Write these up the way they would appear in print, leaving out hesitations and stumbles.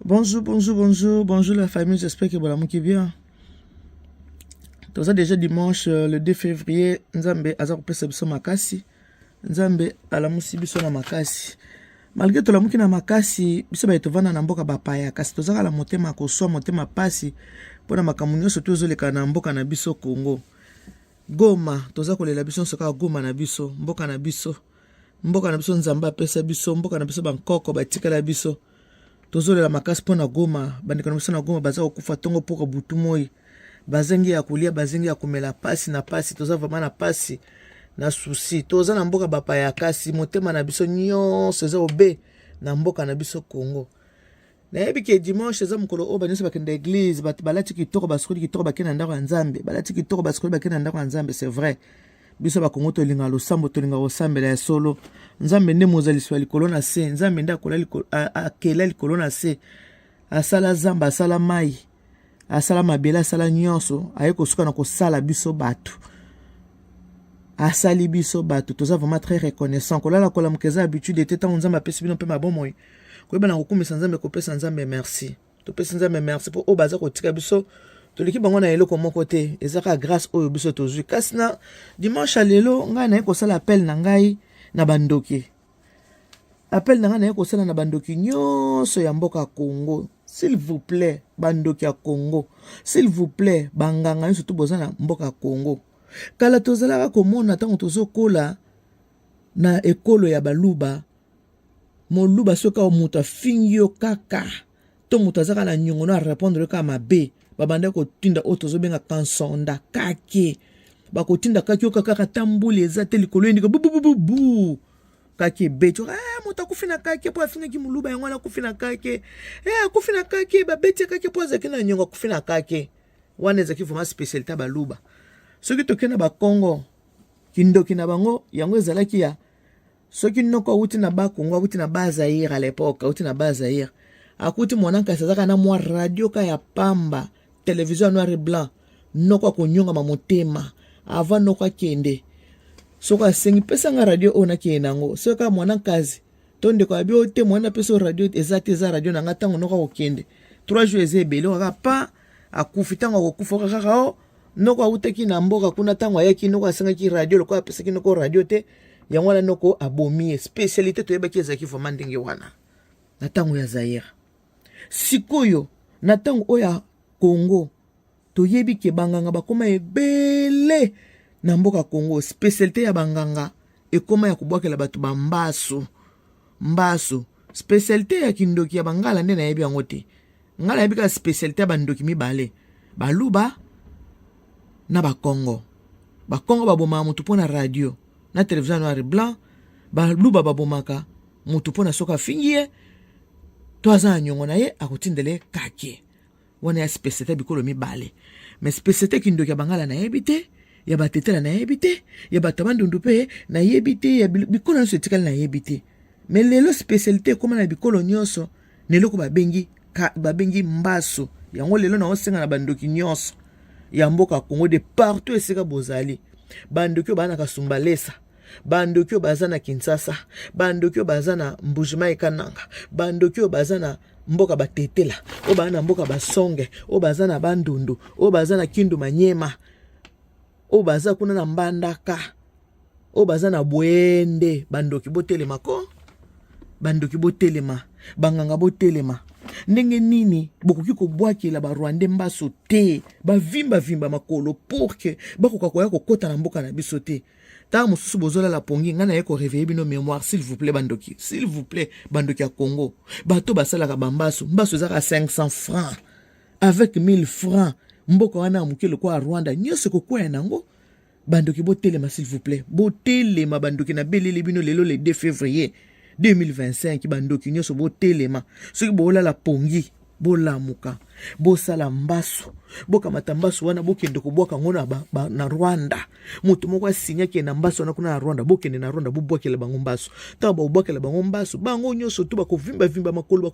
Bonjour la famille, j'espère que vous allez bien. Tout ça déjà dimanche le 2 février, Nzambe azakupesa biso makasi. Nzambe alamusi biso na makasi. Malgré tout lamuki na makasi, biso ba etovana na mboka bapaya kasi tozaka la motema koswa motema pasi pona makambo nyonso tozoleka na mboka na biso Congo. Goma, toza kolela biso soka Goma na biso, mboka na biso. Mboka na biso Nzambe apesa biso, mboka na biso bankoko batikala biso. Tozolela makasi pona Goma, bandeko na biso na Goma baza kokufa tongo poko butu moi. Bazengi ya kulia, bazengi ya kumela pasi na pasi, toza vraiment na pasi na souci. Toza na mboka bapaya kasi motema na biso nyonso eza obe na mboka na biso Congo. Na yebi ke dimanche eza mukolo o banyoso bakenda église, bat balati kitoko basukuli kitoko bakenda ndako ya Nzambe, balati kitoko basukuli bakenda ndako ya Nzambe, c'est vrai. Biso ba Congo tolinga losambo tolinga osambela ya solo. Nzambe nde mozalisi wa likolo na se, Nzambe nde akela likolo na se. Asala zamba, asala mai, asala mabela, asala nyonso, aye kosuka na kosala biso batu. Asali biso batu, toza vraiment très reconnaissant. Kolala kola mukeza habitude ete ta Nzambe apesi bino mpe mabomoyi. Koyeba na kokumisa Nzambe kopesa Nzambe merci. Topesa Nzambe merci po obaza kotika biso. Toliki bango na eloko moko te, ezaka grâce oyo biso tozwi. Kasi na dimanche lelo ngai na ekosala appel na ngai na bandoki. Appel na ngai na ekosala na bandoki nyonso ya mboka Congo. S'il vous plaît, bandoki ya Congo. S'il vous plaît, banganga nyonso tu boza na mboka Congo. Kala tozalaka komona tango tozokola na ekolo ya baluba. Moluba soka o muta fingio kaka. To muta zaka na nyongo na répondre ka mabe. Babanda ko tinda otozo benga kansonda kake. Bako tinda kake o kaka tambule eza te likolo ndika bu bu bu bu. Kake beto muta kufina kake po afinga ki muluba yango na kufina kake. Kufina kake ba beti kake po azaki na nyongo kufina kake. Wana ezaki vraiment spécialité baluba. Soki tokena ba Congo kindoki na bango yango ezalaki ya soki noko awuti na ba Congo awuti na ba Zaire à l'époque awuti na ba Zaire akuti mwananka sazaka na mwa radio ka ya pamba télévision noir et blanc noko akonyonga mamotema avant noko akende soko asengi pesa nga radio ona kienango soka mwanankazi tonde kwa bio te mwana pesa radio ezate za radio na ngatango noko akokende 3 jours ezebele waka pa akufitango akokufa kaka noko awutaki na mboka kuna tango ayaki noko asengaki radio loko apesaki noko radio te yango wana noko abomie spécialité toyebaki ezaki vraiment ndenge wana na tango ya Zaire. Sikoyo na tango oya Congo toyebi ke banganga bakoma ebele na mboka Congo. Spécialité ya banganga ekoma ya kubwakela batu bambaso mbaso. Spécialité ya kindoki ya bangala nde nayebi yango te. Ngala yebi ka spécialité ya bandoki mibale baluba na bakongo. Bakongo baboma mutu pona radio na télévision noir et blanc. Baluba babomaka mutu pona soka fingie. Toaza nyongo na ye akotindele kake. Wana ya spécialité bikolo mibale. Mais spécialité kindoki ya bangala na yebite, ya batetela na yebite, ya batabandundu pe na yebite, ya bikolo nyonso etikali na yebite. Mais lelo spécialité koma na bikolo nyonso neloko babengi mbaso. Yango lelo na osenga na bandoki nyonso ya mboka Congo de partout esika bozali. Bandoki bana kasumbalesa. Bandoki baza na Kinshasa, bandoki baza na Mbujimai Kananga, bandoki baza na mboka batetela, o baza na mboka basonge, o baza na bandundu, o baza na Kindu Manyema, o baza kuna na Mbandaka, o baza na Bwende. Bandoki botelema ko, bandoki botelema, banganga botelema. Ndenge nini bokoki kobwakela ba Rwanda mbaso te, ba vimba makolo pour que bakoka koya kokota na mboka na biso te. Ta mosusu bozola la pongi ngana yeko réveiller bino mémoire s'il vous plaît bandoki. S'il vous plaît bandoki ya Congo. Bato basalaka bambaso, mbaso zaka 500 francs. Avec 1000 francs, mboka wana mukelo kwa Rwanda nyose kokwa nango. Bandoki botelema s'il vous plaît. Botelema bandoki na belele bino lelo le 2 février 2025 bandoki nyose botelema. Soki bola la pongi, bola muka. bosala mbasu bokamata mbasu wana bokende kobwaka ngo na Rwanda moto moko asinyaki na mbasu wana kuna na Rwanda bokende na Rwanda bobwakela bango mbasu tanga bobwakela bango mbasu bango nyonso to bakovimba makolo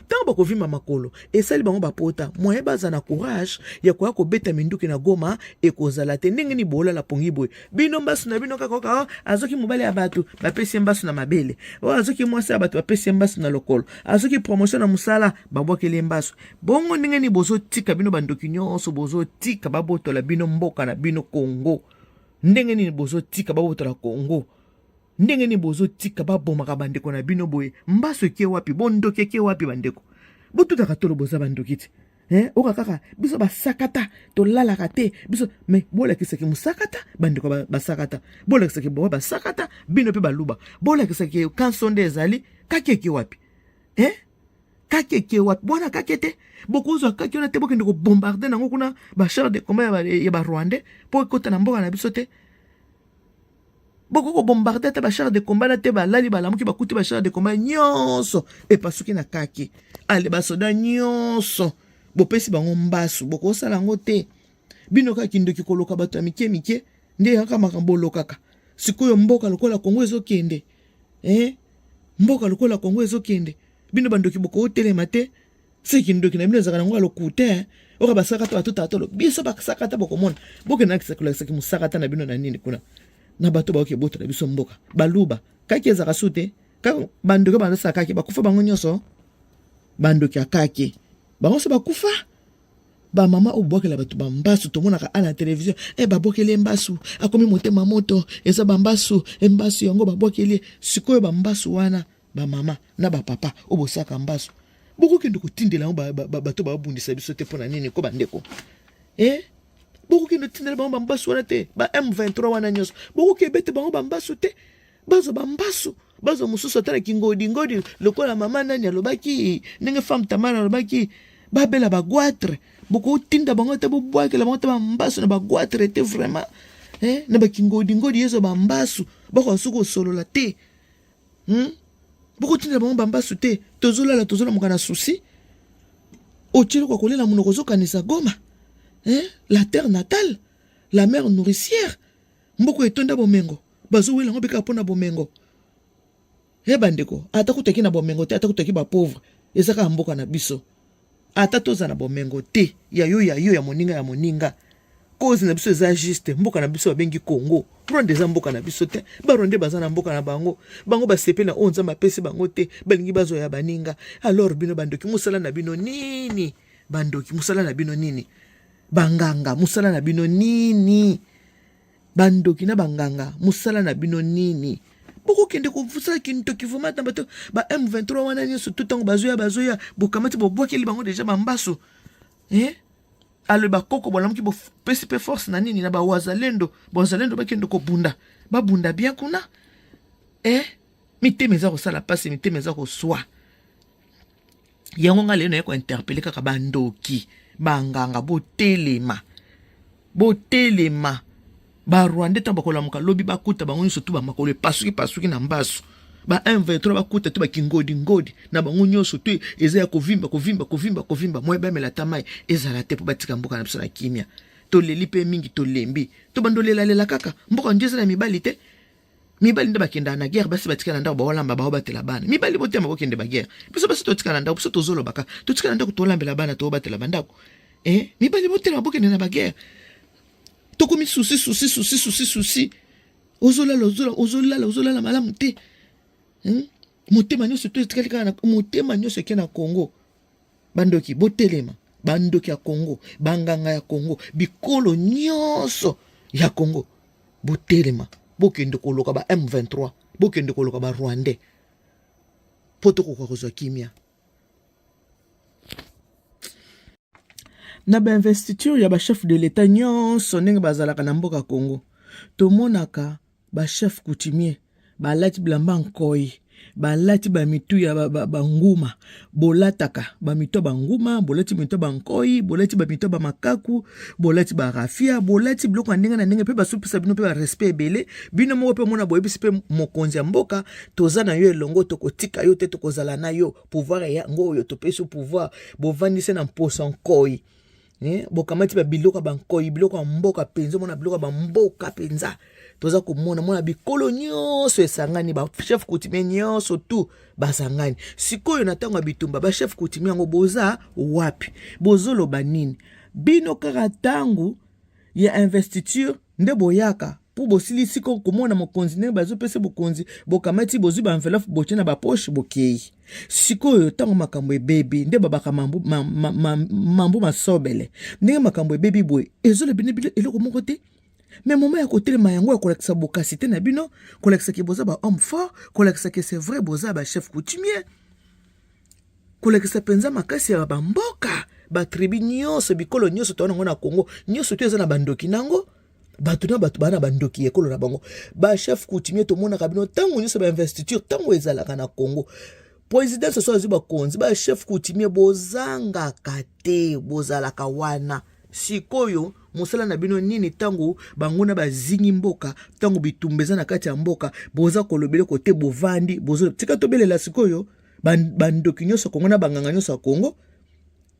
tanga bakovimba makolo esali bango bapota moye baza na courage ya koya kobeta minduki na Goma ekozala te ndenge ni bolala pongi boye bino mbasu na bino kaka azoki mobali ya bato bapesi mbasu na mabele azoki mwasi ya bato bapesi mbasu na lokolo azoki promotion na musala babwakeli mbasu bongo ndenge ni bozo tika bino bandoki nyonso bozo tika babotola bino mboka na bino Congo ndenge ni bozo tika babotola Congo ndenge ni bozo tika babomaka bandeko na bino boye mbasu eke wapi bondoki eke wapi bandeko botutaka tolo boza bandoki te oka kaka biso basakata tolalaka te biso me bolakisaki musakata bandeko basakata bolakisaki boa basakata bino pe baluba bolakisaki kansonde ezali kaki eke wapi kake wapi bwana kake te bokozwa kake ona te bokende ko bombarder nango kuna ba char de combat ya ba Rwandais po kota na mboka na biso te boko ko bombarder te ba char de combat na te ba lali ba lamuki ba kuti ba char de combat nyonso e pasuki na kake ale ba soda nyonso bopesi bango mbasu boko sala ngo te bino ka kindoki koloka bato ya mike nde yaka makambo lokaka sikoyo mboka lokola Kongo ezokende mboka lokola Kongo ezokende bino bandoki boko telema te seki ndoki na bino zakana ngo lokute oka basakata batuta atolo biso basakata boko mona boke na kisakula seki musakata na bino na nini kuna na bato ba okebota na biso mboka baluba kaki ezaka sute ka bandoki banasa kaki bakufa bango nyonso bandoki akaki bango se bakufa ba mama obwakela bato bambasu tomonaka ana television babwakele mbasu akomi motema moto eza bambasu mbasu yango babwakele sikoyo bambasu wana ba mama na ba papa obosaka mbasu boko kende kotindela bato babundisa biso te pona nini ko bandeko boko kende tindela bango bambasu wana te ba M23 wana nyonso boko kebete bango bambasu te bazo bambasu bazo mususu atala ngodi lokola mama nani alobaki ndenge femme Tamara alobaki babela bagwatre boko tinda bango te bobwakela bango te bambasu na bagwatre te vraiment na ngodi yezo bambasu bako suko solola te boko tinda bango bambasu te tozola mokana souci ochelo kwa kolela munoko zokanisa Goma la terre natale la mère nourricière mboko etonda bomengo bazowela ngo beka pona bomengo bandeko ata kuteki na bomengo te ata kuteki ba pauvre ezaka mboka na biso ata toza na bomengo te ya moninga cause na biso eza juste mboka na biso babengi Congo Rwanda eza mboka na biso te baronde baza na mboka na bango basepe na onza mapesi bango te balingi bazoya baninga alors bino bandoki musala na bino nini bandoki musala na bino nini banganga musala na bino nini bandoki na banganga musala na bino nini boko kende ko fusala kinto kivumata bato ba M23 wana nyonso tutango bazoya bokamati bobwakeli bango deja bambasu ale bakoko bolamuki bo pesipe force na nini na ba wazalendo bakende ko babunda bien kuna mitemeza ko sala passe mitemeza ko swa yango ngale no ko interpeller kaka bandoki banganga botelema ba Rwanda tamba kolamuka lobi bakuta bango nyonso tu ba makolo pasuki na mbasu ba M23 bakuta tu ba ngodi na bango nyonso tu eza ya kovimba moye bamela tamai ezala te po batika mboka na biso na kimia to leli pe mingi to lembi to bandolela kaka mboka njeza na mibali te mibali nda bakenda na guerre basi batika na ndako bawalamba baho batela bana mibali botema bokende ba guerre biso basi totika na ndako biso tozolo baka totika na ndako tolambela bana to batela bandako mibali botema bokende na ba guerre tokomi souci ozolala malamu te motema nyonso to etikali na motema nyonso eke na Congo bandoki botelema bandoki ya Congo banganga ya Congo bikolo nyonso ya Congo botelema bokende koloka ba M23 bokende koloka ba Rwandais poto kokozwa kimia na ba investiture ya ba chef de l'état nyonso ndenge bazalaka na mboka Congo tomonaka ba chef coutumier balati bilamba nkoi balati bamitu ya banguma bolataka bamitu banguma bolati mitu bankoi bolati bamitu makaku bolati barafia bolati biloko ndenge na ndenge pe basupisa bino pe ba respect ebele bino moko pe mona boyebisi pe mokonzi ya mboka toza na yo elongo tokotika yo te tokozala na yo pouvoir ya ngo yo topesi pouvoir bovandise na mposa nkoi bokamati ba biloko bankoi biloko ya mboka penza mona biloko ba mboka penza toza komona mona bikolo nyonso esangani ba chef coutumier nyonso tu basangani sikoyo na tango bitumba ba chef coutumier yango boza wapi bozoloba nini bino kaka tango ya investiture nde boyaka pour bosili siko komona mokonzi ne bazopesa bokonzi bokamati bozwi ba envelope botie na ba poche bokei sikoyo tango makambo ebebi nde babaka mambo masobele ndenge makambo ebebi boye ezolobi ne eloko moko te mais moment ya kotelema yango ya kolakisa bokasite na bino kolakisa ke boza ba homme fort kolakisa ke c'est vrai boza ba chef coutumier kolakisa penza makasi ya bamboka ba tribu nyonso bikolo nyonso tona ngona Congo nyonso tu eza na bandoki nango batuna batu bana bandoki ekolo na bango ba chef coutumier to mona kabino tango nyonso ba investiture tango ezalaka na Congo président so azuba konzi ba chef coutumier bozanga kate bozalaka wana sikoyo mosala na bino nini tango banguna bazingi mboka tango bitumbeza na kati ya mboka boza kolobele kote bovandi bozo tika tobelela sikoyo bandoki nyonso Kongo na banganga nyonso Kongo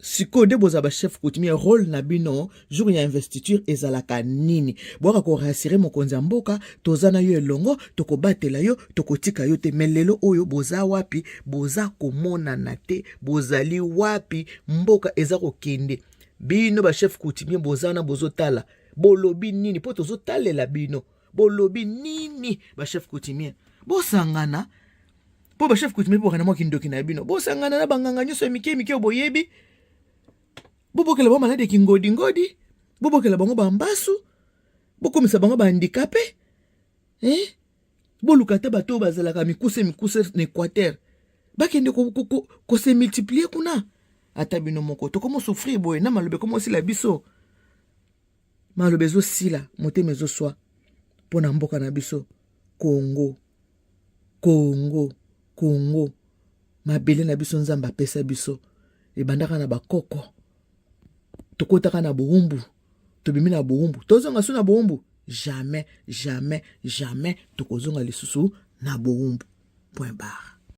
sikoyo de boza ba chef coutumier rôle na bino jour ya investiture ezalaka nini boka ko rassurer mokonzi ya mboka toza na yo elongo tokobatela yo tokotika yo te melelo oyo boza wapi boza komona na te bozali wapi mboka eza kokende bino ba chef coutumier bozana bozotala bolobi nini po tozotalela bino bolobi nini ba chef coutumier bosangana po ba chef coutumier bokana mwa kindoki na bino bosangana na banganga nyonso mike boyebi bobokela bango malade ngodi bobokela bango bambasu bokomisa bango ba handicapé bolukata bato bazalaka mikuse na Équateur bakende ko se multiplier kuna ata bino moko tokomo souffrir boye na malobe komo sila biso malobe zo sila motema zo swa pona mboka na biso Congo mabele na biso nzamba apesa biso ebandaka na bakoko tokotaka na boumbu tobimi na boumbu tozonga so na boumbu jamais tokozonga lisusu na boumbu point barre.